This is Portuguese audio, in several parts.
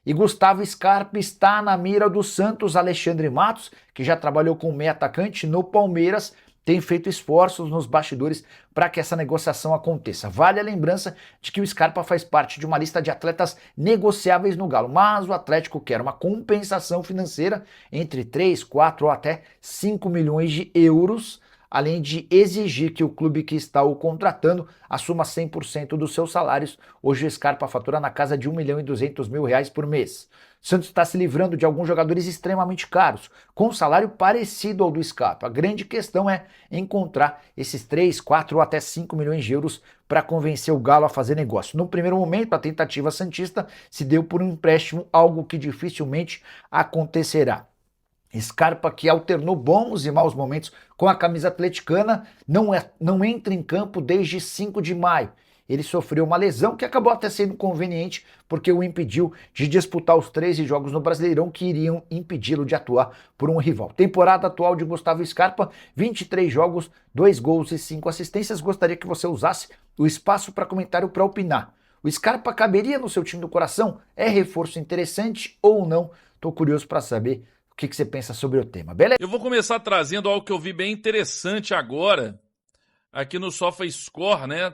E Gustavo Scarpa está na mira do Santos. Alexandre Matos, que já trabalhou com o meio atacante no Palmeiras, tem feito esforços nos bastidores para que essa negociação aconteça. Vale a lembrança de que o Scarpa faz parte de uma lista de atletas negociáveis no Galo, mas o Atlético quer uma compensação financeira entre 3, 4 ou até 5 milhões de euros, além de exigir que o clube que está o contratando assuma 100% dos seus salários. Hoje o Scarpa fatura na casa de 1.200.000 reais por mês. Santos está se livrando de alguns jogadores extremamente caros, com um salário parecido ao do Scarpa. A grande questão é encontrar esses 3, 4 ou até 5 milhões de euros para convencer o Galo a fazer negócio. No primeiro momento, a tentativa santista se deu por um empréstimo, algo que dificilmente acontecerá. Scarpa, que alternou bons e maus momentos com a camisa atleticana, não entra em campo desde 5 de maio. Ele sofreu uma lesão que acabou até sendo conveniente, porque o impediu de disputar os 13 jogos no Brasileirão que iriam impedi-lo de atuar por um rival. Temporada atual de Gustavo Scarpa, 23 jogos, 2 gols e 5 assistências. Gostaria que você usasse o espaço para comentário para opinar. O Scarpa caberia no seu time do coração? É reforço interessante ou não? Estou curioso para saber o que você pensa sobre o tema, beleza? Eu vou começar trazendo algo que eu vi bem interessante agora, aqui no SofaScore, né?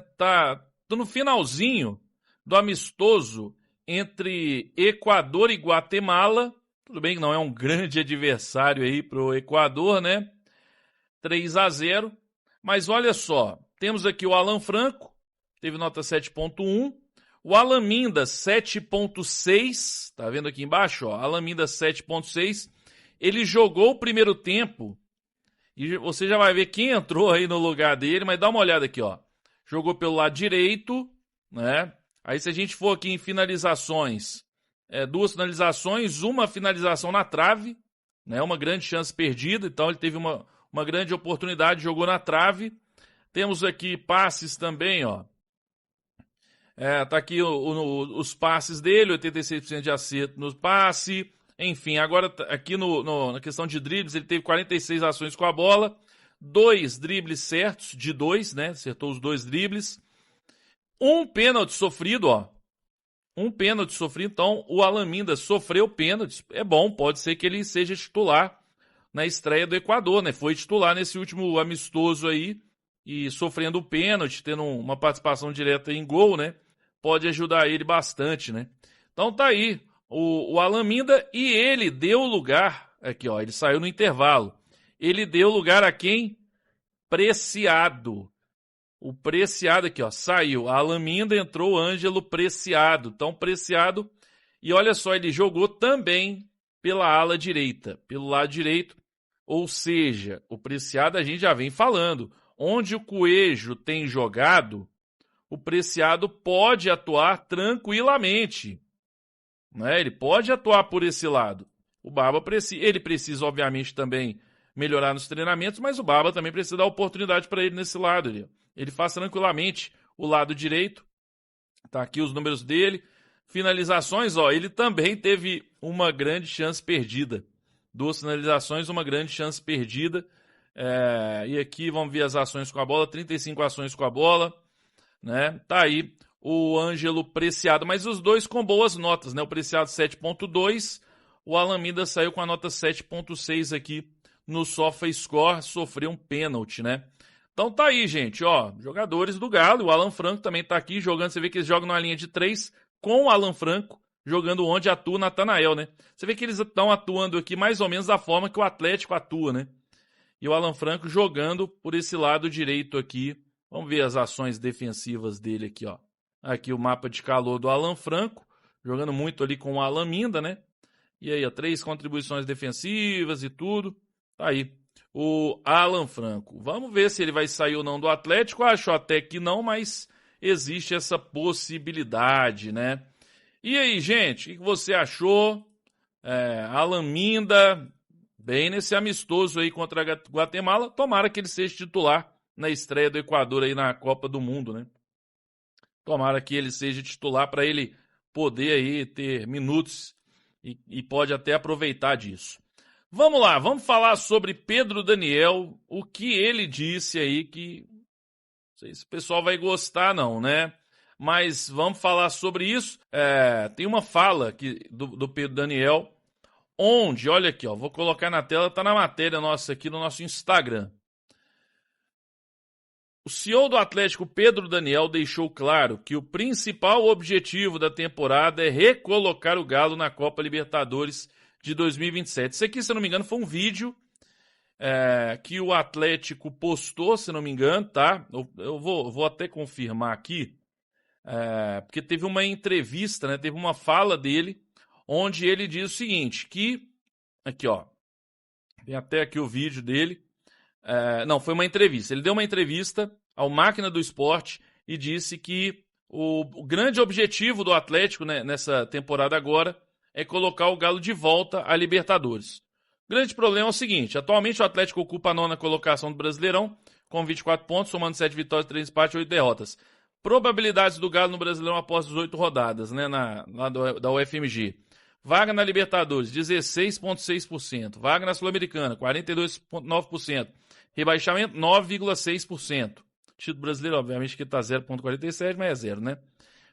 Tô no finalzinho do amistoso entre Equador e Guatemala. Tudo bem que não é um grande adversário aí pro Equador, né? 3-0. Mas olha só, temos aqui o Alan Franco, teve nota 7.1. O Alan Minda, 7.6. Tá vendo aqui embaixo, ó? Alan Minda, 7.6. Ele jogou o primeiro tempo e você já vai ver quem entrou aí no lugar dele, mas dá uma olhada aqui, ó. Jogou pelo lado direito, né? Aí se a gente for aqui em finalizações, 2 finalizações, uma finalização na trave, né? Uma grande chance perdida, então ele teve uma grande oportunidade, jogou na trave. Temos aqui passes também, ó. Tá aqui os passes dele, 86% de acerto no passe. Enfim, agora aqui na questão de dribles, ele teve 46 ações com a bola, 2 dribles certos, de 2, né? Acertou os 2 dribles. Um pênalti sofrido, ó. Um pênalti sofrido, então o Alan Minda sofreu pênaltis. É bom, pode ser que ele seja titular na estreia do Equador, né? Foi titular nesse último amistoso aí e sofrendo o pênalti, tendo uma participação direta em gol, né? Pode ajudar ele bastante, né? Então tá aí. O Alan Minda, e ele deu lugar, aqui ó, ele saiu no intervalo, ele deu lugar a quem? Preciado. O Preciado aqui ó, saiu, Alan Minda, entrou o Ângelo Preciado. Então Preciado, e olha só, ele jogou também pela ala direita, pelo lado direito, ou seja, o Preciado a gente já vem falando, onde o Coelho tem jogado, o Preciado pode atuar tranquilamente. Né? Ele pode atuar por esse lado. O Barba ele precisa, obviamente, também melhorar nos treinamentos, mas o Barba também precisa dar oportunidade para ele nesse lado. Ele faz tranquilamente o lado direito. Tá aqui os números dele. Finalizações, ó, ele também teve uma grande chance perdida. 2 finalizações, uma grande chance perdida. E aqui vamos ver as ações com a bola, 35 ações com a bola. Né? Tá aí o Ângelo Preciado, mas os dois com boas notas, né? O Preciado 7.2, o Alan Minda saiu com a nota 7.6 aqui no SofaScore, sofreu um pênalti, né? Então tá aí, gente, ó, jogadores do Galo, o Alan Franco também tá aqui jogando, você vê que eles jogam numa linha de 3 com o Alan Franco, jogando onde atua o Natanael, né? Você vê que eles estão atuando aqui mais ou menos da forma que o Atlético atua, né? E o Alan Franco jogando por esse lado direito aqui. Vamos ver as ações defensivas dele aqui, ó. Aqui o mapa de calor do Alan Franco, jogando muito ali com o Alan Minda, né? E aí, ó, 3 contribuições defensivas e tudo. Tá aí o Alan Franco. Vamos ver se ele vai sair ou não do Atlético. Acho até que não, mas existe essa possibilidade, né? E aí, gente, o que você achou? Alan Minda, bem nesse amistoso aí contra a Guatemala. Tomara que ele seja titular na estreia do Equador aí na Copa do Mundo, né? Tomara que ele seja titular para ele poder aí ter minutos e pode até aproveitar disso. Vamos lá, vamos falar sobre Pedro Daniel, o que ele disse aí que não sei se o pessoal vai gostar não, né? mas vamos falar sobre isso. Tem uma fala aqui do Pedro Daniel, onde, olha aqui, ó, vou colocar na tela, tá na matéria nossa aqui no nosso Instagram. O CEO do Atlético, Pedro Daniel, deixou claro que o principal objetivo da temporada é recolocar o Galo na Copa Libertadores de 2027. Isso aqui, se eu não me engano, foi um vídeo que o Atlético postou, se não me engano, tá? Eu vou até confirmar aqui, porque teve uma entrevista, né? Teve uma fala dele, onde ele diz o seguinte, que... Aqui, ó. Tem até aqui o vídeo dele. Não, foi uma entrevista. Ele deu uma entrevista ao Máquina do Esporte e disse que o grande objetivo do Atlético, né, nessa temporada agora é colocar o Galo de volta à Libertadores. O grande problema é o seguinte, atualmente o Atlético ocupa a 9ª colocação do Brasileirão, com 24 pontos, somando 7 vitórias, 3 empates e 8 derrotas. Probabilidades do Galo no Brasileirão após 18 rodadas, né, lá da UFMG. Vaga na Libertadores, 16,6%. Vaga na Sul-Americana, 42,9%. Rebaixamento, 9,6%. Título brasileiro, obviamente, que está 0,47, mas é zero, né?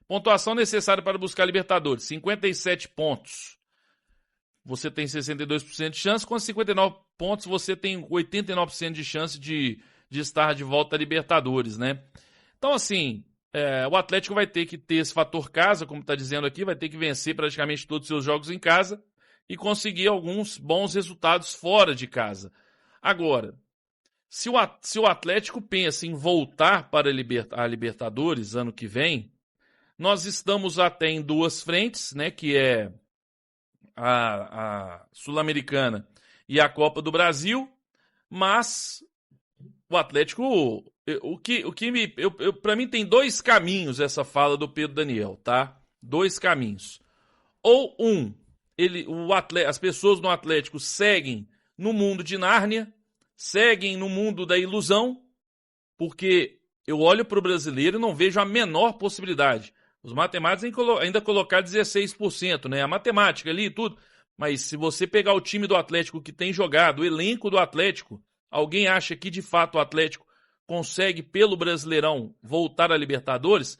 Pontuação necessária para buscar Libertadores, 57 pontos. Você tem 62% de chance, com 59 pontos você tem 89% de chance de estar de volta à Libertadores, né? Então, assim, o Atlético vai ter que ter esse fator casa, como está dizendo aqui, vai ter que vencer praticamente todos os seus jogos em casa e conseguir alguns bons resultados fora de casa. Agora, se o Atlético pensa em voltar para a Libertadores ano que vem, nós estamos até em duas frentes, né, que é a Sul-Americana e a Copa do Brasil, mas o Atlético, para mim tem dois caminhos essa fala do Pedro Daniel, tá? Dois caminhos. Ou as pessoas no Atlético seguem no mundo de Nárnia, seguem no mundo da ilusão, porque eu olho para o brasileiro e não vejo a menor possibilidade. Os matemáticos ainda colocar 16%, né? A matemática ali e tudo. Mas se você pegar o time do Atlético que tem jogado, o elenco do Atlético, alguém acha que de fato o Atlético consegue, pelo Brasileirão, voltar à Libertadores?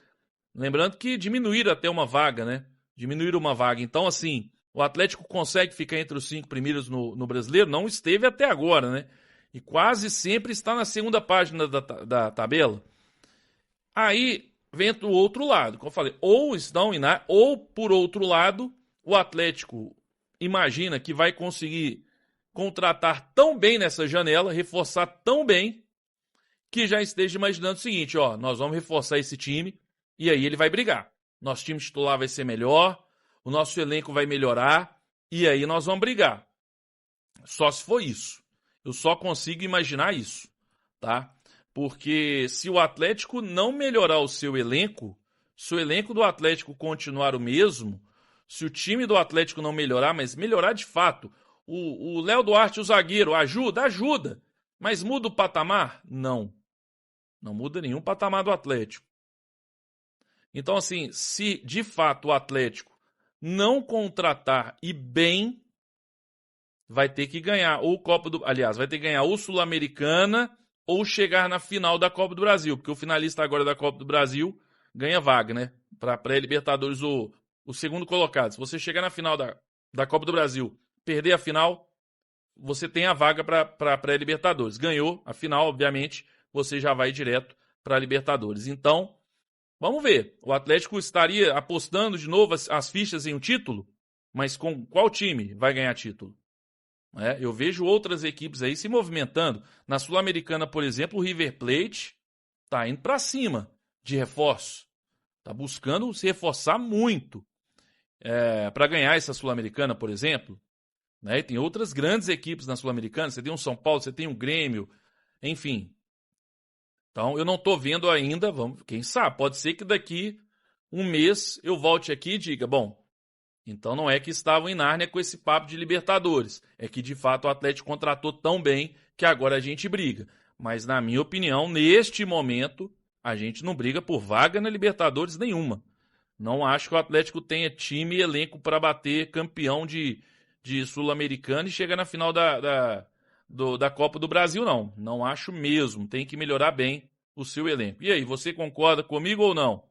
Lembrando que diminuíram até uma vaga, né? Diminuíram uma vaga. Então, assim, o Atlético consegue ficar entre os 5 primeiros no Brasileiro? Não esteve até agora, né? E quase sempre está na segunda página da tabela. Aí vem o outro lado, como eu falei, ou por outro lado, o Atlético imagina que vai conseguir contratar tão bem nessa janela, reforçar tão bem, que já esteja imaginando o seguinte, ó, nós vamos reforçar esse time e aí ele vai brigar. Nosso time titular vai ser melhor, o nosso elenco vai melhorar e aí nós vamos brigar. Só se for isso. Eu só consigo imaginar isso, tá? Porque se o Atlético não melhorar o seu elenco, se o elenco do Atlético continuar o mesmo, se o time do Atlético não melhorar, mas melhorar de fato, o Léo Duarte, o zagueiro, ajuda, mas muda o patamar? Não. Não muda nenhum patamar do Atlético. Então, assim, se de fato o Atlético não contratar e bem, vai ter que ganhar vai ter que ganhar ou Sul-Americana ou chegar na final da Copa do Brasil, porque o finalista agora da Copa do Brasil ganha vaga, né? Para pré-Libertadores, o segundo colocado. Se você chegar na final da Copa do Brasil, perder a final, você tem a vaga para pré-Libertadores. Ganhou a final, obviamente, você já vai direto para a Libertadores. Então, vamos ver. O Atlético estaria apostando de novo as fichas em um título, mas com qual time vai ganhar título? Eu vejo outras equipes aí se movimentando. Na Sul-Americana, por exemplo, o River Plate está indo para cima de reforço. Está buscando se reforçar muito para ganhar essa Sul-Americana, por exemplo. E tem outras grandes equipes na Sul-Americana. Você tem um São Paulo, você tem um Grêmio, enfim. Então, eu não estou vendo ainda, quem sabe, pode ser que daqui um mês eu volte aqui e diga, bom, então não é que estavam em Nárnia com esse papo de Libertadores. É que, de fato, o Atlético contratou tão bem que agora a gente briga. Mas, na minha opinião, neste momento, a gente não briga por vaga na Libertadores nenhuma. Não acho que o Atlético tenha time e elenco para bater campeão de Sul-Americana e chegar na final da Copa do Brasil, não. Não acho mesmo. Tem que melhorar bem o seu elenco. E aí, você concorda comigo ou não?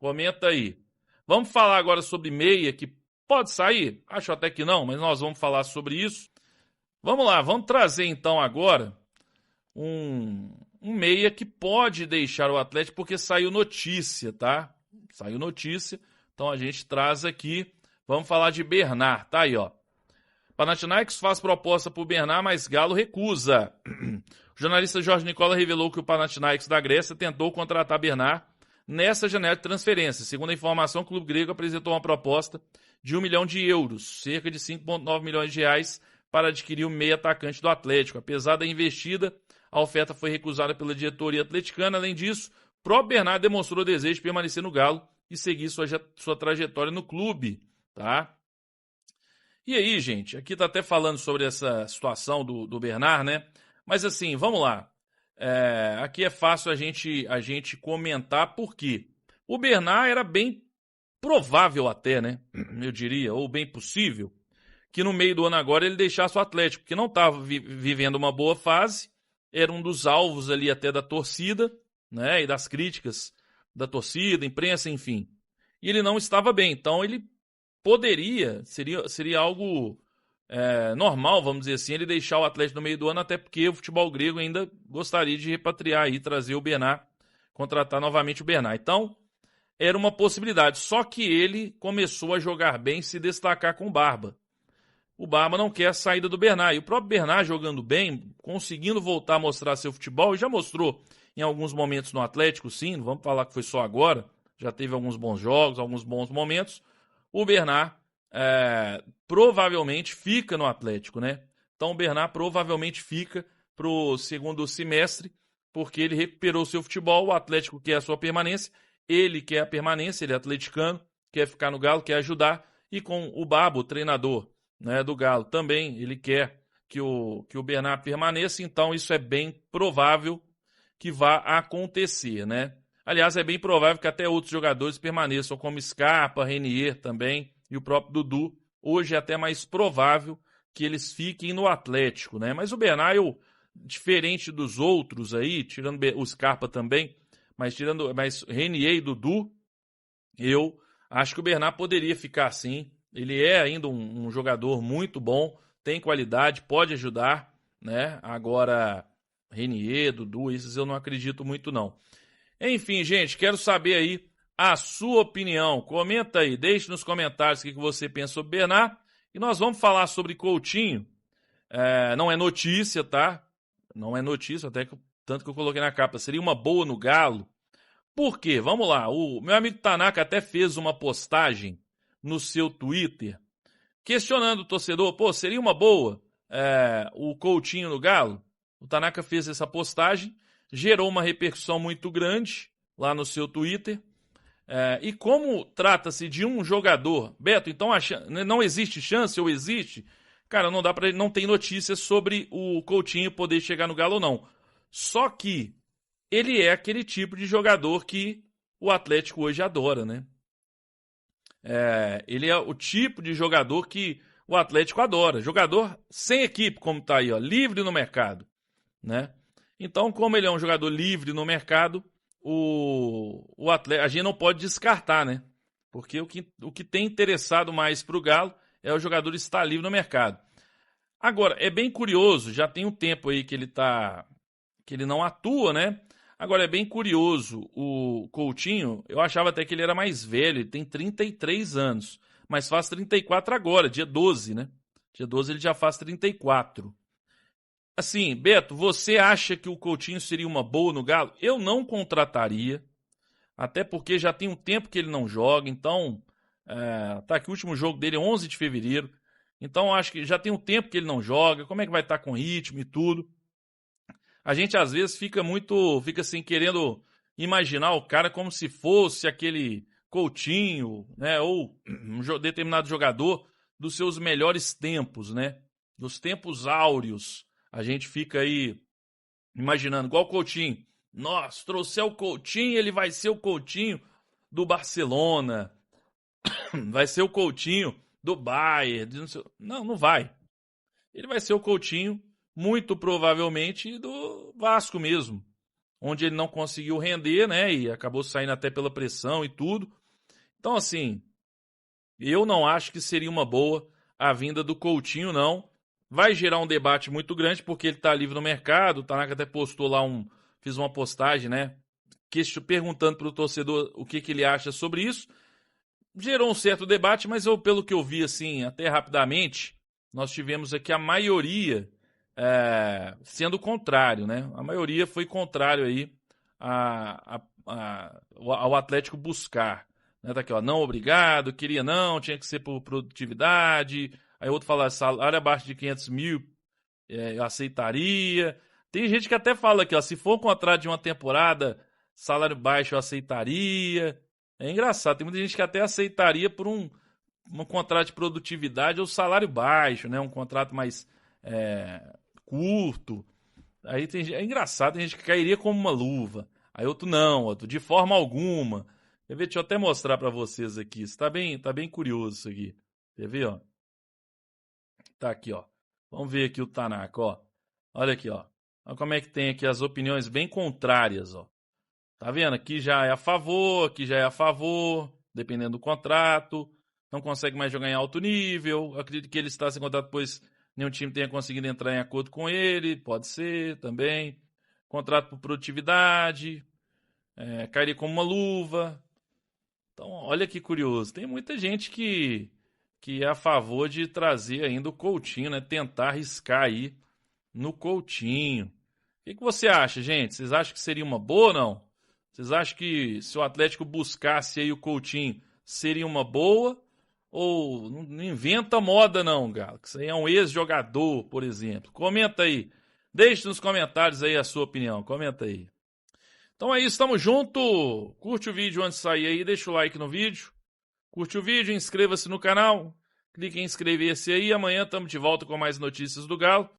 Comenta aí. Vamos falar agora sobre meia, que pode sair? Acho até que não, mas nós vamos falar sobre isso. Vamos lá, vamos trazer então agora um meia que pode deixar o Atlético, porque saiu notícia, tá? Saiu notícia, então a gente traz aqui. Vamos falar de Bernard, tá aí, ó. Panathinaikos faz proposta por Bernard, mas Galo recusa. O jornalista Jorge Nicola revelou que o Panathinaikos da Grécia tentou contratar Bernard nessa janela de transferência. Segundo a informação, o clube grego apresentou uma proposta de 1 milhão de euros, cerca de 5,9 milhões de reais, para adquirir o meio atacante do Atlético. Apesar da investida, a oferta foi recusada pela diretoria atleticana. Além disso, o próprio Bernard demonstrou desejo de permanecer no Galo e seguir sua trajetória no clube, tá? E aí, gente, aqui tá até falando sobre essa situação do Bernard, né? Mas assim, vamos lá. Aqui é fácil a gente comentar por quê. O Bernard era bem provável até, né? Eu diria, ou bem possível, que no meio do ano agora ele deixasse o Atlético, porque não estava vivendo uma boa fase, era um dos alvos ali até da torcida, né? E das críticas da torcida, imprensa, enfim. E ele não estava bem, então ele poderia, seria algo normal, vamos dizer assim, ele deixar o Atlético no meio do ano, até porque o futebol grego ainda gostaria de repatriar e trazer o Bernard, contratar novamente o Bernard. Então, era uma possibilidade, só que ele começou a jogar bem, se destacar com o Barba. O Barba não quer a saída do Bernard, e o próprio Bernard jogando bem, conseguindo voltar a mostrar seu futebol, e já mostrou em alguns momentos no Atlético, sim, não vamos falar que foi só agora, já teve alguns bons jogos, alguns bons momentos. O Bernard provavelmente fica no Atlético, né? Então o Bernard provavelmente fica para o segundo semestre, porque ele recuperou seu futebol, o Atlético quer a sua permanência, ele quer a permanência, ele é atleticano, quer ficar no Galo, quer ajudar, e com o Babo, o treinador, né, do Galo, também ele quer que o Bernard permaneça, então isso é bem provável que vá acontecer, né? Aliás, é bem provável que até outros jogadores permaneçam, como Scarpa, Renier também, e o próprio Dudu. Hoje é até mais provável que eles fiquem no Atlético, né? Mas o Bernard, diferente dos outros aí, tirando o Scarpa também, mas Renier e Dudu, eu acho que o Bernard poderia ficar sim. Ele é ainda um jogador muito bom, tem qualidade, pode ajudar, né? Agora, Renier, Dudu, esses eu não acredito muito não. Enfim, gente, quero saber aí a sua opinião. Comenta aí, deixe nos comentários o que você pensa sobre Bernard. E nós vamos falar sobre Coutinho. Não é notícia, tá? Não é notícia, tanto que eu coloquei na capa. Seria uma boa no Galo. Por quê? Vamos lá. O meu amigo Tanaka até fez uma postagem no seu Twitter questionando o torcedor. Pô, seria uma boa o Coutinho no Galo? O Tanaka fez essa postagem. Gerou uma repercussão muito grande lá no seu Twitter. E como trata-se de um jogador, Beto, então não existe chance ou existe? Cara, não tem notícias sobre o Coutinho poder chegar no Galo ou não. Só que ele é aquele tipo de jogador que o Atlético hoje adora, né? Ele é o tipo de jogador que o Atlético adora. Jogador sem equipe, como tá aí, ó, livre no mercado, né? Então, como ele é um jogador livre no mercado, o Atlético, a gente não pode descartar, né? Porque o que tem interessado mais para o Galo é o jogador estar livre no mercado. Agora, é bem curioso, já tem um tempo aí que ele não atua, né? Agora, é bem curioso, o Coutinho, eu achava até que ele era mais velho, ele tem 33 anos, mas faz 34 agora, dia 12, né? Dia 12 ele já faz 34. Assim, Beto, você acha que o Coutinho seria uma boa no Galo? Eu não contrataria, até porque já tem um tempo que ele não joga, então, tá aqui o último jogo dele é 11 de fevereiro, então acho que já tem um tempo que ele não joga, como é que vai estar com ritmo e tudo? A gente às vezes fica assim, querendo imaginar o cara como se fosse aquele Coutinho, né, ou um determinado jogador dos seus melhores tempos, né, dos tempos áureos. A gente fica aí imaginando, igual o Coutinho. Nossa, trouxer o Coutinho, ele vai ser o Coutinho do Barcelona. Vai ser o Coutinho do Bayern. Não vai. Ele vai ser o Coutinho, muito provavelmente, do Vasco mesmo. onde ele não conseguiu render, né? E acabou saindo até pela pressão e tudo. Então, assim, eu não acho que seria uma boa a vinda do Coutinho, não. Vai gerar um debate muito grande, porque ele está livre no mercado. O Tanaka até postou lá fiz uma postagem, né? Perguntando para o torcedor o que ele acha sobre isso. Gerou um certo debate, mas pelo que eu vi, assim, até rapidamente, nós tivemos aqui a maioria sendo contrário, né? A maioria foi contrário aí ao Atlético buscar. Né? Tá aqui, ó, não obrigado, queria não, tinha que ser por produtividade. Aí outro fala, salário abaixo de 500 mil, eu aceitaria. Tem gente que até fala aqui, ó, se for um contrato de uma temporada, salário baixo eu aceitaria. É engraçado, tem muita gente que até aceitaria por um contrato de produtividade ou salário baixo, né? Um contrato mais curto. Aí é engraçado, tem gente que cairia como uma luva. Aí outro não, outro de forma alguma. Quer ver? Deixa eu até mostrar para vocês aqui. Isso tá bem curioso isso aqui. Quer ver, ó? Tá aqui, ó. Vamos ver aqui o Tanaka, ó. Olha aqui, ó. Olha como é que tem aqui as opiniões bem contrárias, ó. Tá vendo? Aqui já é a favor, aqui já é a favor, dependendo do contrato. Não consegue mais jogar em alto nível. Acredito que ele está sem contrato, pois nenhum time tenha conseguido entrar em acordo com ele. Pode ser também. Contrato por produtividade. Cairia como uma luva. Então, olha que curioso. Tem muita gente que é a favor de trazer ainda o Coutinho, né? Tentar arriscar aí no Coutinho. O que você acha, gente? Vocês acham que seria uma boa ou não? Vocês acham que se o Atlético buscasse aí o Coutinho, seria uma boa? Ou não inventa moda não, Galo? Que isso aí é um ex-jogador, por exemplo. Comenta aí. Deixe nos comentários aí a sua opinião. Comenta aí. Então é isso, tamo junto. Curte o vídeo antes de sair aí, deixa o like no vídeo. Curte o vídeo, inscreva-se no canal. Clique em inscrever-se aí. Amanhã estamos de volta com mais notícias do Galo.